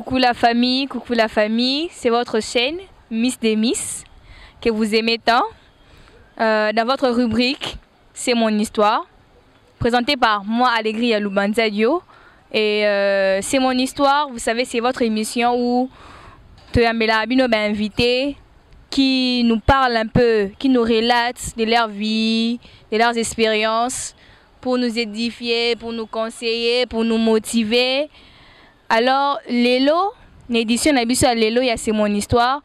coucou la famille, c'est votre chaîne Miss des Miss que vous aimez tant. Dans votre rubrique, c'est mon histoire, présentée par moi Allegria Lubanzadio. Et c'est mon histoire, vous savez, c'est votre émission où Toyambela Abino m'a invité, qui nous parle un peu, qui nous relate de leur vie, de leurs expériences, pour nous édifier, pour nous conseiller, pour nous motiver. Alors, Lelo, l'édition Nabiso Lelo, c'est mon histoire.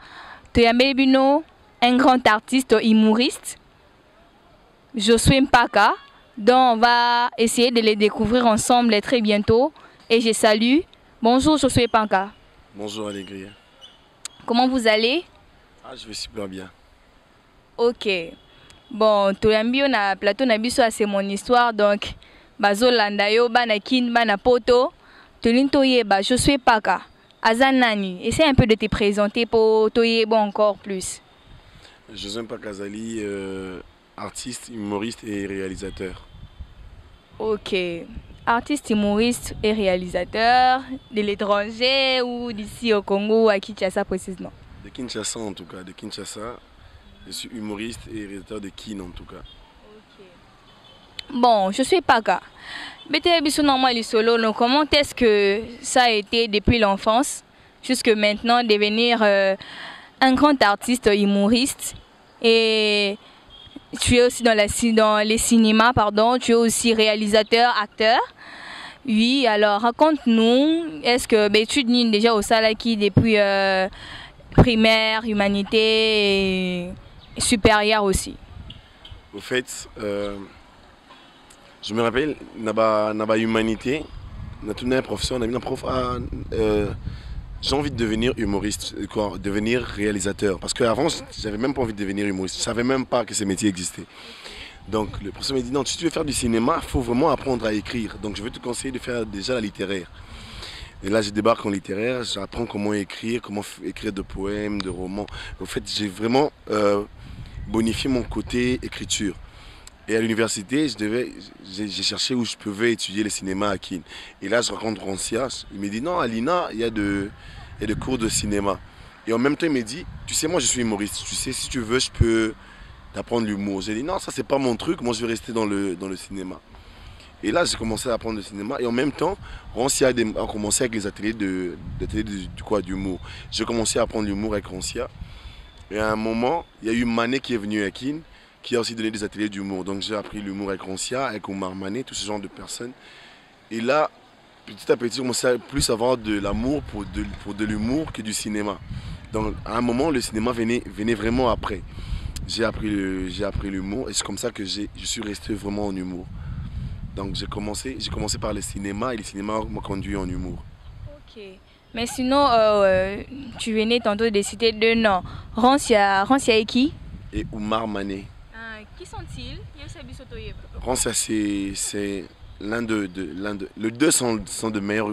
Toyambela Bino, un grand artiste humoriste, Josué Mpaka, dont on va essayer de les découvrir ensemble très bientôt. Et je salue. Bonjour Josué Mpaka. Bonjour Allegria. Comment vous allez? Ah, je vais super bien. Ok. Bon, Toyambio na plateau Nabiso, c'est mon histoire. Donc, Bazo Landayo, Banakin, Banapoto, Tolintoye, Josué Mpaka. Azanani, essaie un peu de te présenter pour Toyebo encore plus. Josué Mpaka Azali, artiste, humoriste et réalisateur. Ok. Artiste, humoriste et réalisateur de l'étranger ou d'ici au Congo ou à Kinshasa précisément? De Kinshasa en tout cas, de Kinshasa. Je suis humoriste et réalisateur de Kin en tout cas. Ok. Bon, je suis Paka. Comment est-ce que ça a été depuis l'enfance jusqu'à maintenant devenir un grand artiste humoriste? Et tu es aussi dans les cinémas, pardon, tu es aussi réalisateur, acteur. Oui, alors raconte-nous, est-ce que tu es déjà au Salaki depuis primaire, humanité et supérieure aussi? Au fait, je me rappelle, naba humanité, on a un professeur, on a mis un prof, j'ai envie de devenir humoriste, devenir réalisateur. Parce qu'avant, j'avais même pas envie de devenir humoriste. Je ne savais même pas que ces métiers existaient. Donc le professeur m'a dit, non, si tu veux faire du cinéma, il faut vraiment apprendre à écrire. Donc je vais te conseiller de faire déjà la littéraire. Et là, je débarque en littéraire, j'apprends comment écrire de poèmes, de romans. En fait, j'ai vraiment bonifié mon côté écriture. Et à l'université, j'ai cherché où je pouvais étudier le cinéma à Kin. Et là, je rencontre Rancia. Il me dit, non, à l'INA, il y a des cours de cinéma. Et en même temps, il me dit, tu sais, moi, je suis humoriste. Tu sais, si tu veux, je peux t'apprendre l'humour. J'ai dit, non, ça, c'est pas mon truc. Moi, je vais rester dans le cinéma. Et là, j'ai commencé à apprendre le cinéma. Et en même temps, Rancia a commencé avec les ateliers d'humour. J'ai commencé à apprendre l'humour avec Rancia. Et à un moment, il y a eu Mané qui est venu à Kin, qui a aussi donné des ateliers d'humour. Donc j'ai appris l'humour avec Rancia, avec Omar Mané, tout ce genre de personnes. Et là, petit à petit, je commençais à plus avoir de l'amour pour de l'humour que du cinéma. Donc à un moment, le cinéma venait vraiment après. J'ai appris l'humour et c'est comme ça que je suis resté vraiment en humour. Donc j'ai commencé par le cinéma et le cinéma m'a conduit en humour. Ok. Mais sinon, tu venais tantôt de citer deux noms. Rancia et qui? Et Omar Mané. Qui sont-ils? Rancia, c'est les deux sont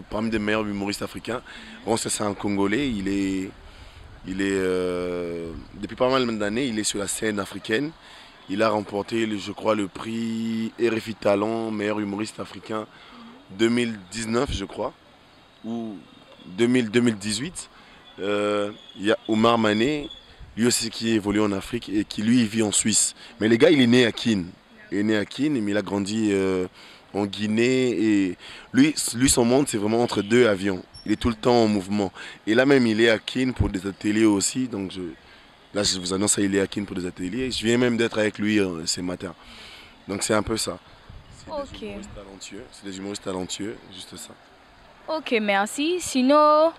parmi les meilleurs humoristes africains. Rancia, c'est un Congolais. Il est depuis pas mal d'années, il est sur la scène africaine. Il a remporté, je crois, le prix RFI Talent, meilleur humoriste africain 2019, je crois, ou 2018. Il y a Omar Mané, lui aussi qui évolue en Afrique et qui lui vit en Suisse. Mais le gars, il est né à Kin. Il est né à Kin, mais il a grandi en Guinée. Et lui, son monde, c'est vraiment entre deux avions. Il est tout le temps en mouvement. Et là même, il est à Kin pour des ateliers aussi. Donc là, je vous annonce, il est à Kin pour des ateliers. Je viens même d'être avec lui ce matin. Donc c'est un peu ça. C'est des humoristes talentueux. C'est des humoristes talentueux, juste ça. Ok, merci. Sinon,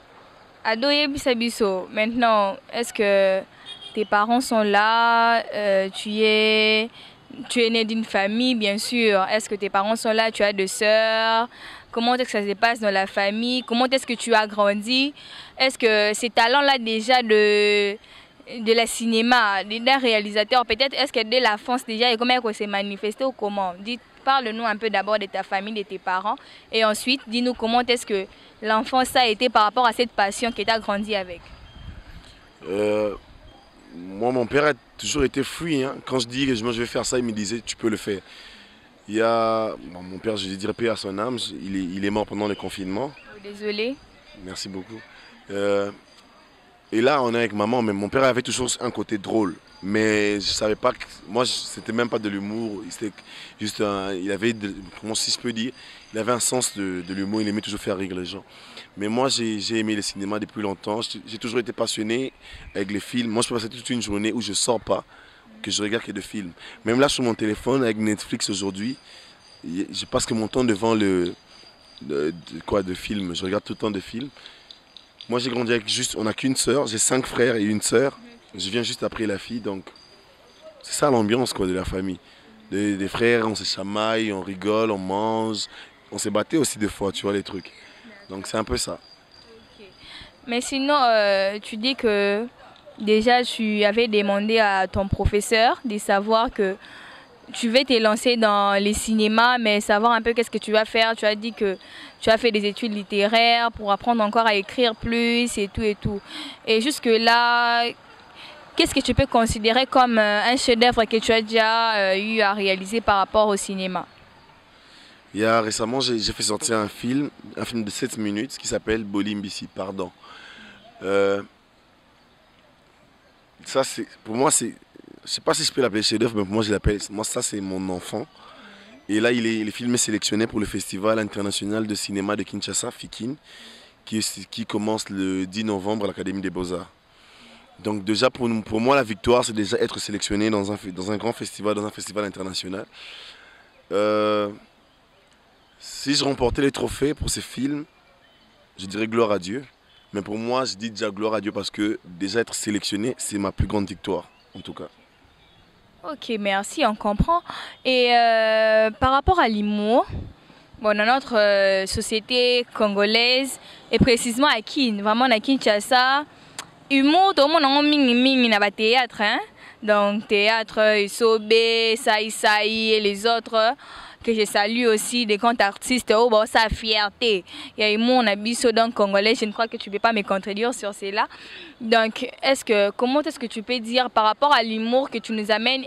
Adoye Bisabiso, maintenant, est-ce que tes parents sont là? Tu es né d'une famille, bien sûr. Est-ce que tes parents sont là? Tu as des sœurs? Comment est-ce que ça se passe dans la famille? Comment est-ce que tu as grandi? Est-ce que ces talents-là déjà de la cinéma, d'un réalisateur, peut-être est-ce que dès l'enfance déjà, et comment est-ce que c'est manifesté ou comment? Parle-nous un peu d'abord de ta famille, de tes parents, et ensuite dis-nous comment est-ce que l'enfance a été par rapport à cette passion que tu as grandi avec. Moi, mon père a toujours été fouillé. Hein. Quand je dis que je vais faire ça, il me disait tu peux le faire. Il y a mon père, je dirais paix à son âme, il est mort pendant le confinement. Désolé. Merci beaucoup. Euh, et là, on est avec maman, mais mon père avait toujours un côté drôle. Mais je savais pas que. Moi, c'était même pas de l'humour. C'était juste il avait, comment si je peux dire, il avait un sens de l'humour. Il aimait toujours faire rire les gens. Mais moi, j'ai aimé le cinéma depuis longtemps. J'ai toujours été passionné avec les films. Moi, je peux passer toute une journée où je sors pas, que je regarde que de films. Même là, sur mon téléphone, avec Netflix aujourd'hui, je passe que mon temps devant de films. Je regarde tout le temps de films. Moi, j'ai grandi avec juste. On n'a qu'une sœur. J'ai 5 frères et une sœur. Je viens juste après la fille, donc c'est ça l'ambiance quoi de la famille. Des frères, on se chamaille, on rigole, on mange. On s'est batté aussi des fois, tu vois les trucs. Donc c'est un peu ça. Ok. Mais sinon, tu dis que déjà tu avais demandé à ton professeur de savoir que tu veux te lancer dans les cinémas, mais savoir un peu qu'est-ce que tu vas faire. Tu as dit que tu as fait des études littéraires pour apprendre encore à écrire plus et tout et tout. Et jusque-là, qu'est-ce que tu peux considérer comme un chef-d'œuvre que tu as déjà eu à réaliser par rapport au cinéma? Il y a récemment, j'ai fait sortir un film de 7 minutes qui s'appelle Bolimbisi, pardon. Euh, Ça, pour moi, je sais pas si je peux l'appeler chef-d'œuvre, mais pour moi, je l'appelle. Moi, ça, c'est mon enfant. Et là, le film est sélectionné pour le Festival international de cinéma de Kinshasa, FIKIN, qui commence le 10 novembre à l'Académie des Beaux-Arts. Donc déjà, pour moi, la victoire, c'est déjà être sélectionné dans un grand festival, dans un festival international. Euh, Si je remportais les trophées pour ces films, je dirais gloire à Dieu. Mais pour moi, je dis déjà gloire à Dieu parce que déjà être sélectionné, c'est ma plus grande victoire, en tout cas. Ok, merci, on comprend. Et par rapport à l'humour, bon, dans notre société congolaise, et précisément à Kin, vraiment à Kinshasa, humour, tout le monde a mis dans théâtre, hein? Donc théâtre, Isobé, Saï Saï et les autres que je salue aussi, des grands artistes, oh bon, ça fierté. Il y a humour, on a biso dans le congolais, je ne crois que tu ne peux pas me contredire sur cela. Donc, comment est-ce que tu peux dire par rapport à l'humour que tu nous amènes,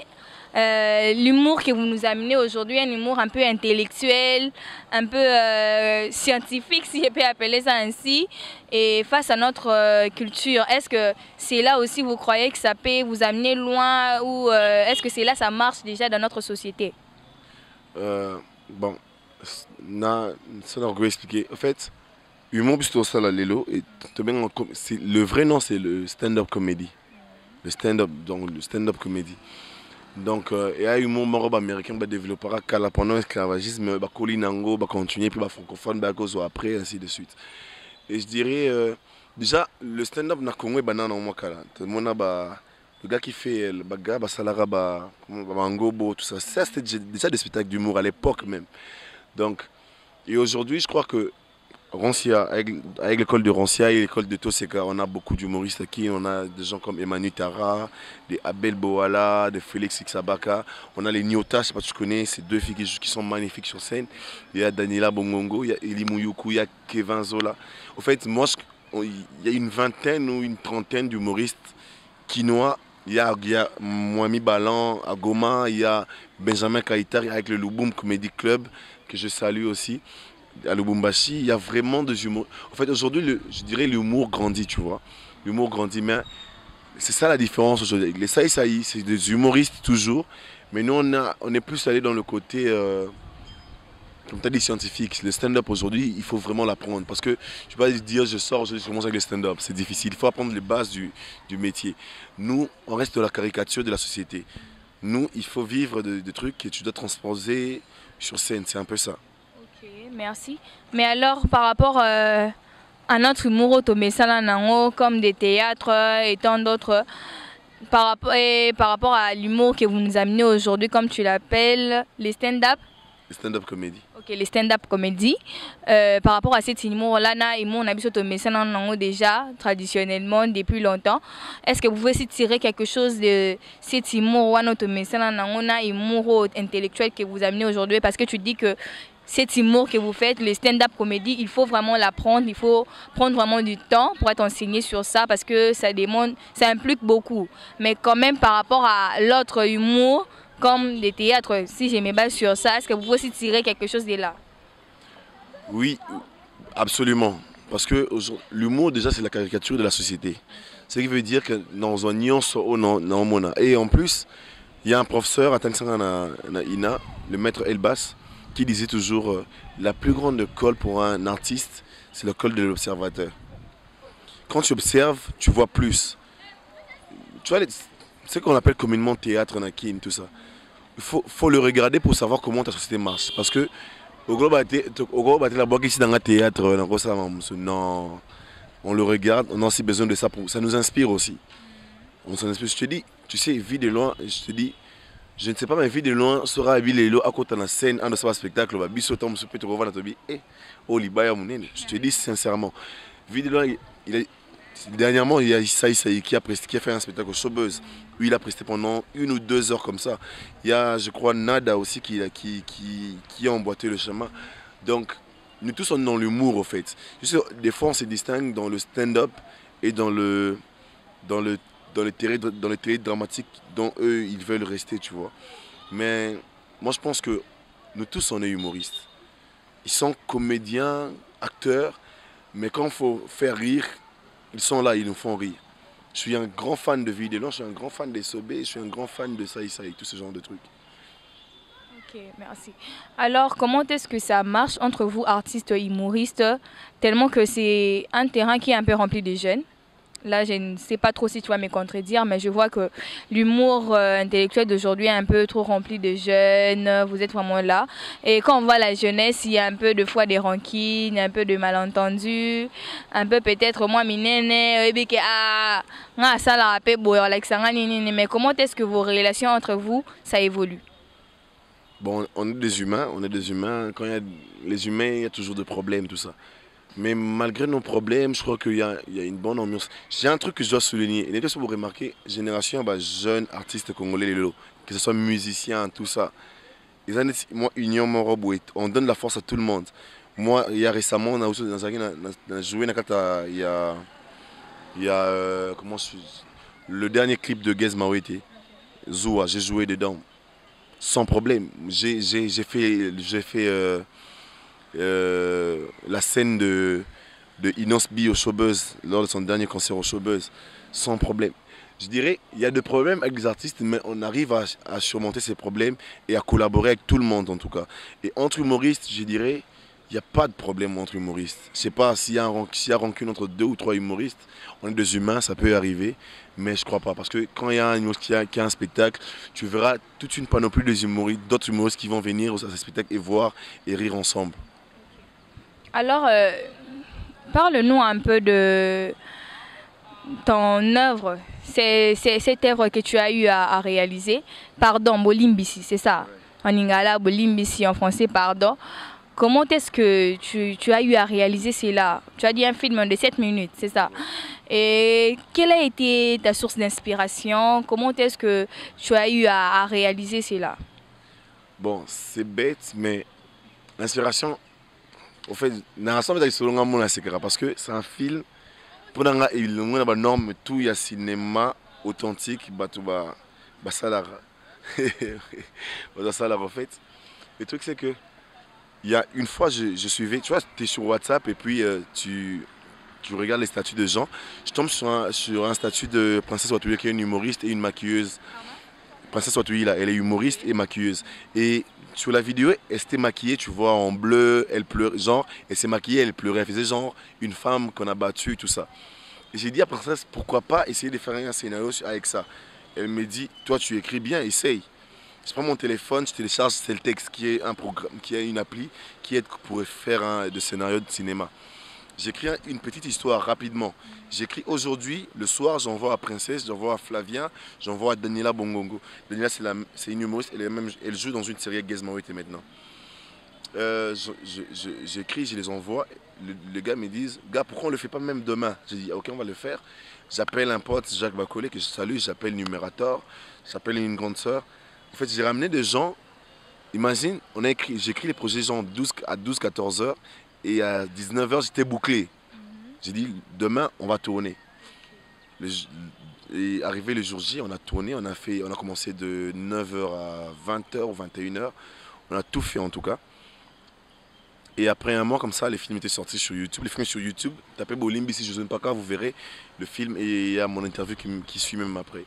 l'humour que vous nous amenez aujourd'hui, un humour un peu intellectuel, un peu scientifique, si je peux appeler ça ainsi, et face à notre culture, est-ce que c'est là aussi vous croyez que ça peut vous amener loin ou est-ce que c'est là ça marche déjà dans notre société? Bon, ça on peut expliquer. En fait, humour plutôt ça là, Lelo, et le vrai nom c'est le stand-up comedy. Le stand-up, donc le stand-up comedy. Donc, il y a humour morob américain qui développera pendant l'esclavagisme, bah colinango, bah continuer puis bah francophone, bah cause après ainsi de suite. Et je dirais déjà le stand-up na Congo banana au Mwakala. Tout le monde a bah le gars qui fait le baga, bah salara bah ngobo tout ça. Ça c'était déjà des spectacles d'humour à l'époque même. Donc et aujourd'hui, je crois que Rancia, avec l'école de Rancia et l'école de Toseka, on a beaucoup d'humoristes qui, on a des gens comme Emmanuel Tara, des Abel Boala, des Félix Xabaka, on a les Nyota, je ne sais pas si tu connais, ces deux filles qui sont magnifiques sur scène. Il y a Daniela Bongongo, il y a Eli Mouyoukou, il y a Kevin Zola. En fait, il y a une vingtaine ou une trentaine d'humoristes quinois. Il y a Moami Balan à Goma, il y a Benjamin Kaïtar avec le Louboum Comedy Club, que je salue aussi. À Lubumbashi, il y a vraiment des humours. En fait, aujourd'hui, je dirais l'humour grandit, tu vois. L'humour grandit, mais c'est ça la différence aujourd'hui. Les Saï Saï, c'est des humoristes toujours, mais nous, on est plus allé dans le côté, comme tu as dit, scientifique. Le stand-up aujourd'hui, il faut vraiment l'apprendre. Parce que je ne peux pas dire, je sors aujourd'hui, je commence avec le stand-up. C'est difficile. Il faut apprendre les bases du métier. Nous, on reste dans la caricature de la société. Nous, il faut vivre des trucs que tu dois transposer sur scène. C'est un peu ça. Ok, merci. Mais alors, par rapport à notre humour automé comme des théâtres et tant d'autres, par rapport à l'humour que vous nous amenez aujourd'hui, comme tu l'appelles, les stand-up. Les stand-up comédie. Ok, les stand-up comédie. Par rapport à cet humour-là, on a vu déjà traditionnellement depuis longtemps. Est-ce que vous pouvez aussi tirer quelque chose de cet humour, humour intellectuel que vous amenez aujourd'hui? Parce que tu dis que cet humour que vous faites, les stand-up comédie, il faut vraiment l'apprendre, il faut prendre vraiment du temps pour être enseigné sur ça parce que ça implique beaucoup. Mais quand même par rapport à l'autre humour, comme des théâtres, si je me base sur ça, est-ce que vous pouvez aussi tirer quelque chose de là? Oui, absolument. Parce que l'humour, déjà, c'est la caricature de la société. Ce qui veut dire que dans un nuance, et en plus, il y a un professeur, Ina, le maître Elbas, qui disait toujours la plus grande colle pour un artiste, c'est le col de l'observateur. Quand tu observes, tu vois plus. Tu vois, ce qu'on appelle communément théâtre, nakin, tout ça. Il faut le regarder pour savoir comment ta société marche. Parce que, au gros, la boîte ici dans un théâtre, non, on le regarde, on a aussi besoin de ça. Ça nous inspire aussi. On s'en inspire. Je te dis, tu sais, vie de loin, je te dis, je ne sais pas, mais vie de loin sera habillé à côté de la scène, un de ce spectacle, je te dis sincèrement, vie de loin, dernièrement, il y a Issa qui a fait un spectacle au Showbuzz, où il a presté pendant 1 ou 2 heures comme ça. Il y a, je crois, Nada aussi qui a emboîté le chemin. Donc, nous tous sommes dans l'humour, en fait. Juste, des fois, on se distingue dans le stand-up et dans le théâtre dramatique dont eux, ils veulent rester, tu vois. Mais moi, je pense que nous tous, on est humoristes. Ils sont comédiens, acteurs, mais quand il faut faire rire, ils sont là, ils nous font rire. Je suis un grand fan de Vidélan, je suis un grand fan des Sobé, je suis un grand fan de ça et tout ce genre de trucs. Ok, merci. Alors, comment est-ce que ça marche entre vous, artistes et humoristes, tellement que c'est un terrain qui est un peu rempli de jeunes? Là, je ne sais pas trop si tu vas me contredire, mais je vois que l'humour intellectuel d'aujourd'hui est un peu trop rempli de jeunes. Vous êtes vraiment là. Et quand on voit la jeunesse, il y a un peu de fois des rancines, un peu de malentendus, un peu peut-être moi, mais comment est-ce que vos relations entre vous, ça évolue? Bon, on est des humains, Quand il y a les humains, il y a toujours des problèmes, tout ça. Mais malgré nos problèmes, je crois qu'il y a une bonne ambiance. J'ai un truc que je dois souligner. Et vous remarquez, génération jeunes artistes congolais, que ce soit musiciens, tout ça. Moi, Union Morobo, on donne la force à tout le monde. Moi, il y a récemment, on a aussi joué comment le dernier clip de Gez Mawete, Zoua, j'ai joué dedans. Sans problème. J'ai fait la scène de Inos B au Showbuzz lors de son dernier concert au Showbuzz sans problème. Je dirais il y a des problèmes avec les artistes, mais on arrive à surmonter ces problèmes et à collaborer avec tout le monde en tout cas. Et entre humoristes, je dirais il n'y a pas de problème entre humoristes. Je ne sais pas s'il y a rancune entre 2 ou 3 humoristes. On est des humains, ça peut arriver, mais je ne crois pas. Parce que quand il y a un humoriste qui a un spectacle, tu verras toute une panoplie d'autres humoristes qui vont venir à ce spectacle et voir et rire ensemble. Alors, parle-nous un peu de ton œuvre, c'est cette œuvre que tu as eu à réaliser. Pardon, Bolimbisi, c'est ça. En lingala, Bolimbisi, en français, pardon. Comment est-ce que tu as eu à réaliser cela? Tu as dit un film de 7 minutes, c'est ça. Et quelle a été ta source d'inspiration? Comment est-ce que tu as eu à réaliser cela? Bon, c'est bête, mais l'inspiration, au fait, parce que c'est un film, pour il y a norme tout il y a cinéma authentique, ça en fait. Le truc c'est que il y a une fois je suivais, tu vois, tu es sur WhatsApp et puis tu regardes les statuts de gens. Je tombe sur un statut de Princesse Watouli qui est une humoriste et une maquilleuse. Princesse Watouli là, elle est humoriste et maquilleuse. Et sur la vidéo, elle s'était maquillée, tu vois, en bleu, elle pleurait, genre, elle s'est maquillée, elle pleurait, elle faisait genre une femme qu'on a battue, tout ça. Et j'ai dit à Princesse, pourquoi pas essayer de faire un scénario avec ça. Elle me dit, toi tu écris bien, essaye. Je prends mon téléphone, je télécharge Celtex, qui est un programme, qui est une appli qui aide pour faire des scénarios de cinéma. J'écris une petite histoire rapidement. J'écris aujourd'hui, le soir, j'envoie à Princesse, j'envoie à Flavien, j'envoie à Daniela Bongongo. Daniela, c'est une humoriste, elle joue dans une série avec Gizmaoite maintenant. J'écris, je les envoie. Les gars me disent, gars, pourquoi on ne le fait pas même demain? J'ai dit, ok, on va le faire. J'appelle un pote, Jacques Bacolé, que je salue, j'appelle Numérator, j'appelle une grande sœur. En fait, j'ai ramené des gens. Imagine, j'écris les projets genre à 12-14 heures et à 19 heures, j'étais bouclé. J'ai dit, demain, on va tourner. Et arrivé le jour J, on a tourné, on a commencé de 9 heures à 20 heures ou 21 heures. On a tout fait en tout cas. Et après un mois comme ça, les films étaient sortis sur YouTube. Les films sur YouTube, tapez Bolimbi si je ne sais pas quand, vous verrez le film et il y a mon interview qui suit même après.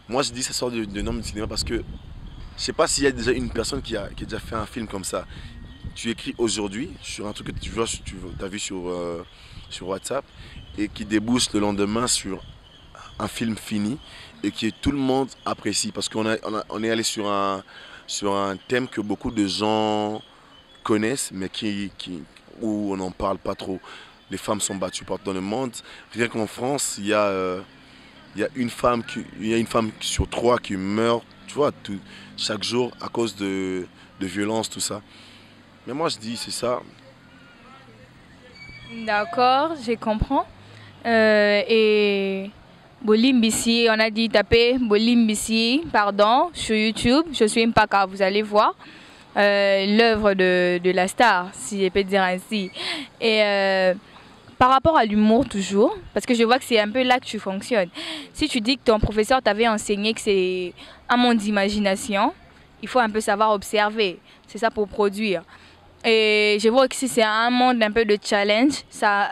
Moi je dis ça sort de normes du cinéma parce que je sais pas s'il y a déjà une personne qui a déjà fait un film comme ça. Tu écris aujourd'hui sur un truc que tu vois, tu as vu sur WhatsApp et qui débouche le lendemain sur un film fini et que tout le monde apprécie parce on est allé sur un thème que beaucoup de gens connaissent mais où on n'en parle pas trop. Les femmes sont battues partout dans le monde. Rien qu'en France, il y a il y a une femme sur trois qui meurt, tu vois, chaque jour à cause de violence, tout ça. Mais moi je dis, c'est ça. D'accord, je comprends. Et Bolimbisi, on a dit taper Bolimbisi, pardon, sur YouTube. Je suis Mpaka, vous allez voir l'œuvre de la star, si je peux dire ainsi. Et par rapport à l'humour toujours, parce que je vois que c'est un peu là que tu fonctionnes. Si tu dis que ton professeur t'avait enseigné que c'est un monde d'imagination, il faut un peu savoir observer. C'est ça pour produire. Et je vois que si c'est un monde un peu de challenge, ça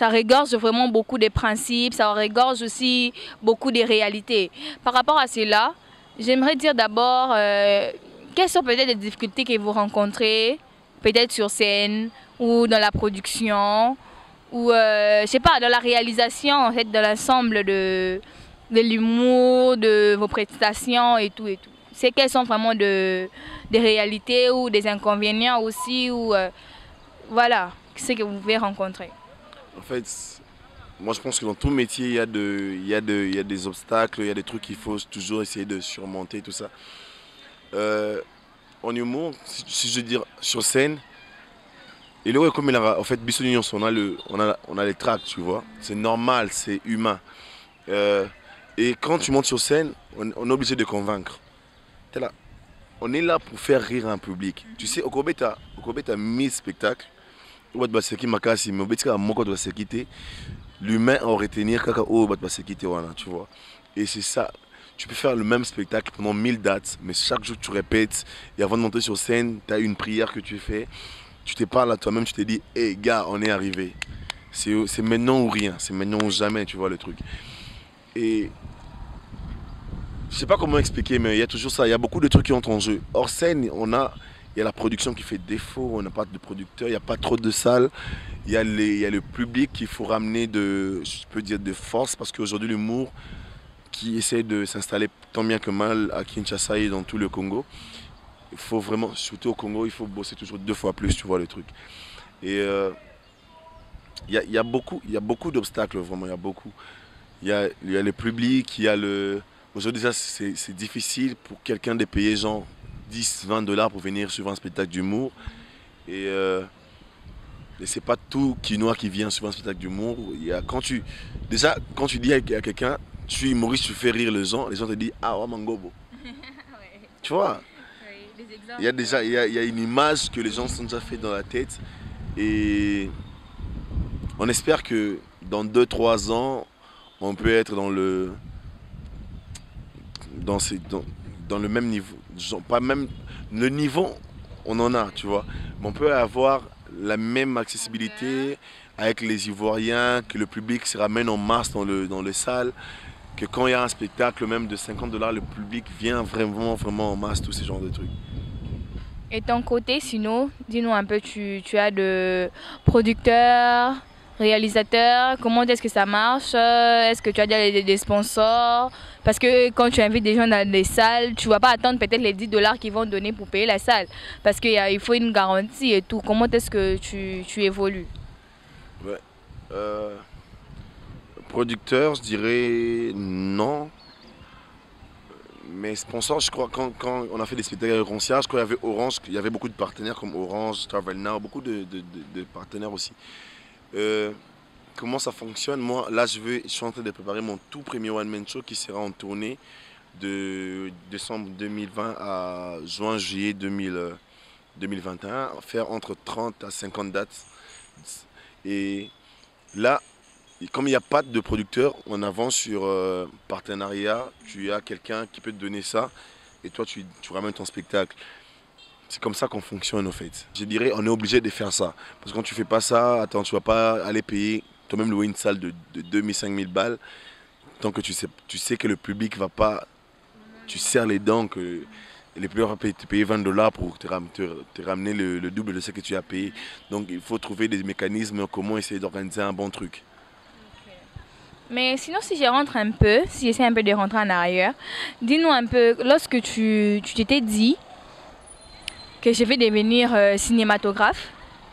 regorge vraiment beaucoup de principes, ça regorge aussi beaucoup de réalités. Par rapport à cela, j'aimerais dire d'abord quelles sont peut-être les difficultés que vous rencontrez, peut-être sur scène ou dans la production, ou je sais pas, dans la réalisation en fait, de l'ensemble de l'humour, de vos prestations et tout et tout. C'est quelles sont vraiment des réalités ou des inconvénients aussi, ou voilà, ce que vous pouvez rencontrer. En fait, moi je pense que dans tout métier, il y a des obstacles, il y a des trucs qu'il faut toujours essayer de surmonter, tout ça. En humour, si je veux dire sur scène, et là, comme il a, en fait, Bissonions, on a les tracks, tu vois. C'est normal, c'est humain. Et quand tu montes sur scène, on est obligé de convaincre. Là, on est là pour faire rire un public. Tu sais, Okobeta mis spectacle. L'humain en retenir tu vois. Et c'est ça. Tu peux faire le même spectacle pendant 1000 dates, mais chaque jour tu répètes. Et avant de monter sur scène, tu as une prière que tu fais. Tu te parles à toi-même, tu te dis, hé hey, gars, on est arrivé. C'est maintenant ou rien, c'est maintenant ou jamais, tu vois le truc. Et je sais pas comment expliquer, mais il y a toujours ça. Il y a beaucoup de trucs qui entrent en jeu. Hors scène, il y a la production qui fait défaut. On n'a pas de producteur, il n'y a pas trop de salles. Il y a le public qu'il faut ramener je peux dire, de force. Parce qu'aujourd'hui, l'humour qui essaie de s'installer tant bien que mal à Kinshasa et dans tout le Congo, il faut vraiment, surtout au Congo, il faut bosser toujours 2 fois plus, tu vois le truc. Et il y a beaucoup d'obstacles, vraiment, il y a beaucoup. Il y a le public, il y a le... Aujourd'hui, ça, c'est difficile pour quelqu'un de payer genre 10-20 $ pour venir suivre un spectacle d'humour. Et c'est pas tout Quinoa qui vient suivre un spectacle d'humour. Déjà, quand tu dis à quelqu'un, tu es humoriste, tu fais rire les gens te disent ah, ouais, Mangobo. Ouais. Tu vois, oui, il y a déjà il y a une image que les gens se sont déjà fait dans la tête. Et on espère que dans 2-3 ans, on peut être dans le même niveau. Genre, pas même le niveau, on en a, tu vois. Mais on peut avoir la même accessibilité avec les Ivoiriens, que le public se ramène en masse dans les salles, que quand il y a un spectacle même de 50 $, le public vient vraiment, vraiment en masse, tous ces genres de trucs. Et ton côté, sinon, dis-nous un peu, tu as de producteurs, réalisateurs, comment est-ce que ça marche? Est-ce que tu as déjà des sponsors? Parce que quand tu invites des gens dans des salles, tu ne vas pas attendre peut-être les 10 $ qu'ils vont donner pour payer la salle. Parce qu'il faut une garantie et tout. Comment est-ce que tu évolues? Ouais. Producteur, je dirais non. Mais sponsors, je crois, quand on a fait des spectacles avec Roncia, je crois qu'il y avait Orange, il y avait beaucoup de partenaires comme Orange, Travel Now, beaucoup de partenaires aussi. Comment ça fonctionne? Moi, là, je suis en train de préparer mon tout premier one-man show qui sera en tournée de décembre 2020 à juin-juillet 2021, faire entre 30 à 50 dates. Et là, comme il n'y a pas de producteur, on avance sur partenariat. Tu as quelqu'un qui peut te donner ça et toi, tu ramènes ton spectacle. C'est comme ça qu'on fonctionne, en fait. Je dirais, on est obligé de faire ça. Parce que quand tu fais pas ça, attends, tu vas pas aller payer, toi-même louer une salle de 2000, 5000 balles, tant que tu sais que le public va pas, tu serres les dents, que les players vont te payer 20 dollars pour te ramener le double de ce que tu as payé. Donc il faut trouver des mécanismes, comment essayer d'organiser un bon truc. Mais sinon, si je rentre un peu, si j'essaie un peu de rentrer en arrière, dis-nous un peu, lorsque tu t'étais dit que je vais devenir cinématographe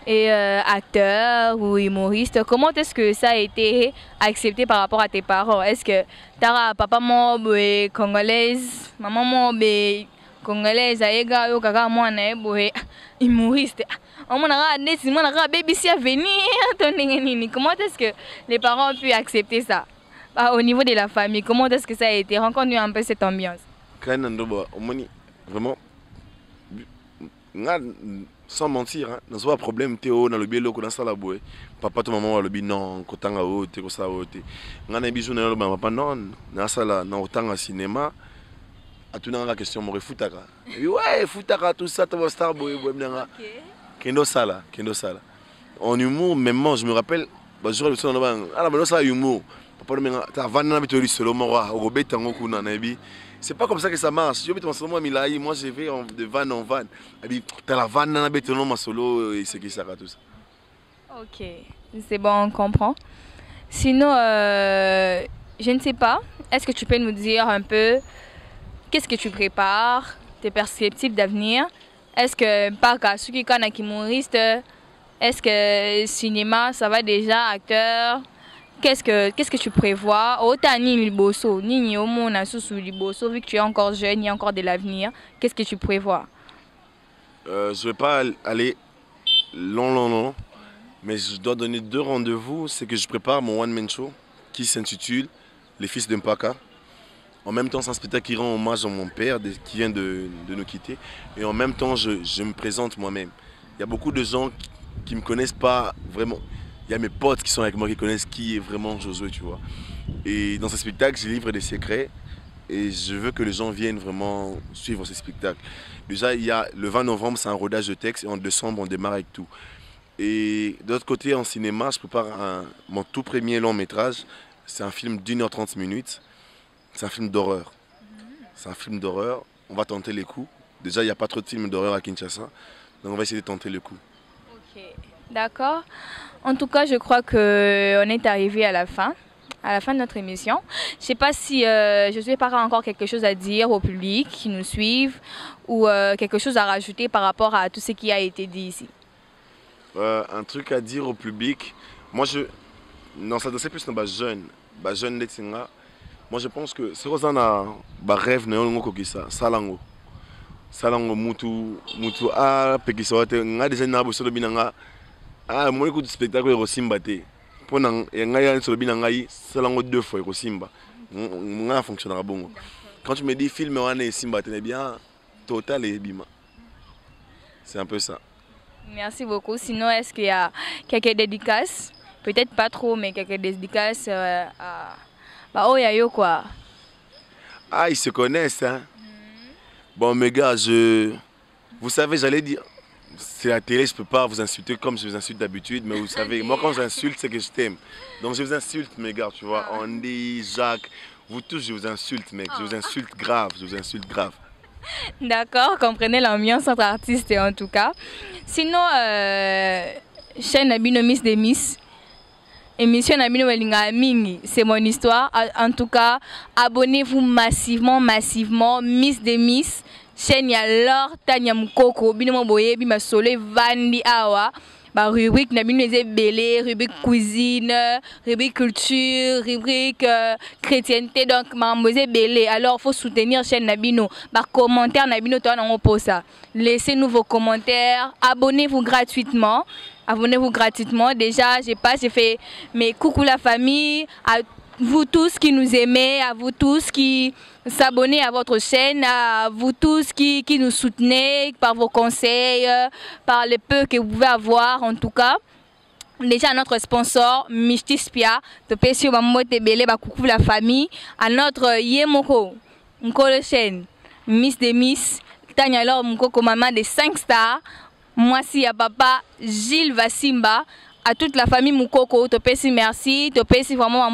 et acteur ou humoriste, comment est-ce que ça a été accepté par rapport à tes parents? Est-ce que t'as papa moi congolaise, maman moi congolaise, aïga yo kaka moi na humoriste? Comment est-ce que les parents ont pu accepter ça? Au niveau de la famille, comment est-ce que ça a été? Rencontre un peu cette ambiance. Vraiment, sans mentir, dans ce problème, Théo, dans le biais de la boue, papa, ton maman, le bilan, kotanga haute, kosa haute. On a un bisou dans le papa, non, dans sala, dans autant cinéma. À tout dans la question, moi, foutaka. Ouais, foutaka, tout ça, tu vas star boy, Kendo sala. En humour, même moi, je me rappelle, je me souviens, humour. Papa, c'est pas comme ça que ça marche. Moi, je vais de vanne en vanne. T'as la vanne dans béton, ma solo, et c'est qui ça, tout ça. Ok, c'est bon, on comprend. Sinon, je ne sais pas, est-ce que tu peux nous dire un peu qu'est-ce que tu prépares, tes perspectives d'avenir? Est-ce que par cas, ceux qui est humoriste, est-ce que cinéma, ça va déjà, acteur? Qu'est-ce que tu prévois? Autant ni liboso, ni au monde à sous liboso, vu que tu es encore jeune, il y a encore de l'avenir. Qu'est-ce que tu prévois? Je ne vais pas aller long, mais je dois donner 2 rendez-vous. C'est que je prépare mon one-man show qui s'intitule Les Fils de Mpaka. En même temps, c'est un spectacle qui rend hommage à mon père qui vient de nous quitter. Et en même temps, je me présente moi-même. Il y a beaucoup de gens qui ne me connaissent pas vraiment. Il y a mes potes qui sont avec moi qui connaissent qui est vraiment Josué, tu vois. Et dans ce spectacle, je livre des secrets. Et je veux que les gens viennent vraiment suivre ce spectacle. Déjà, il y a le 20 novembre, c'est un rodage de texte. Et en décembre, on démarre avec tout. Et de l'autre côté, en cinéma, je prépare mon tout premier long métrage. C'est un film d'1h30. C'est un film d'horreur. On va tenter les coups. Déjà, il n'y a pas trop de films d'horreur à Kinshasa. Donc, on va essayer de tenter le coup. Ok, d'accord. En tout cas, je crois qu'on est arrivé à la fin de notre émission. Je ne sais pas si je suis pas encore quelque chose à dire au public qui nous suivent ou quelque chose à rajouter par rapport à tout ce qui a été dit ici. Un truc à dire au public. Moi, non, ça c'est plus dans les jeunes. Les jeunes, moi, je pense que c'est quoi un rêve de ça. Salango mutu pekisa nga déjà na boso binanga moi écoute spectacle au Simba te pona nga sur binanga salango 2 fois au Simba nga fonctionnera bon. Quand tu me dis film wana Simba te bien total et bima. C'est un peu ça. Merci beaucoup. Sinon, est-ce qu'il y a quelques dédicaces? Peut-être pas trop, mais quelques dédicaces à oh yayo quoi. Ah, ils se connaissent hein. Bon, mes gars, vous savez, j'allais dire, c'est la télé, je peux pas vous insulter comme je vous insulte d'habitude, mais vous savez, moi quand j'insulte, c'est que je t'aime. Donc je vous insulte, mes gars, tu vois, Andy, Jacques, vous tous, je vous insulte, mec, je vous insulte grave, D'accord, comprenez l'ambiance entre artistes en tout cas. Sinon, chaîne Abino Miss des Miss. Émission Nabino Welinga Mingi, c'est mon histoire. En tout cas, abonnez-vous massivement, Miss des Miss. Chaîne Yalor, Tanya Mukoko, Bino Boye, Bima Sole, Vandi Awa. Bah, rubrique Nabino Belé, rubrique cuisine, rubrique culture, rubrique chrétienté. Donc, Mamosé Belé. Alors, il faut soutenir chaîne Nabino. Bah, commentaire Nabino, toi, on pose ça. Laissez-nous vos commentaires. Abonnez-vous gratuitement. Déjà, j'ai fait mes coucou la famille, à vous tous qui nous aimez, à vous tous qui s'abonnez à votre chaîne, à vous tous qui nous soutenez par vos conseils, par le peu que vous pouvez avoir en tout cas. Déjà notre sponsor, Mishti Spia, de Pesio Mamote Bele, coucou la famille, à notre Yemoko, Nkolo chaîne, Miss des Miss, Tanya alors Mukoko, maman de 5 stars. Moi si à papa Gilles Vassimba, à toute la famille Mukoko, te pèse merci, te pèse vraiment.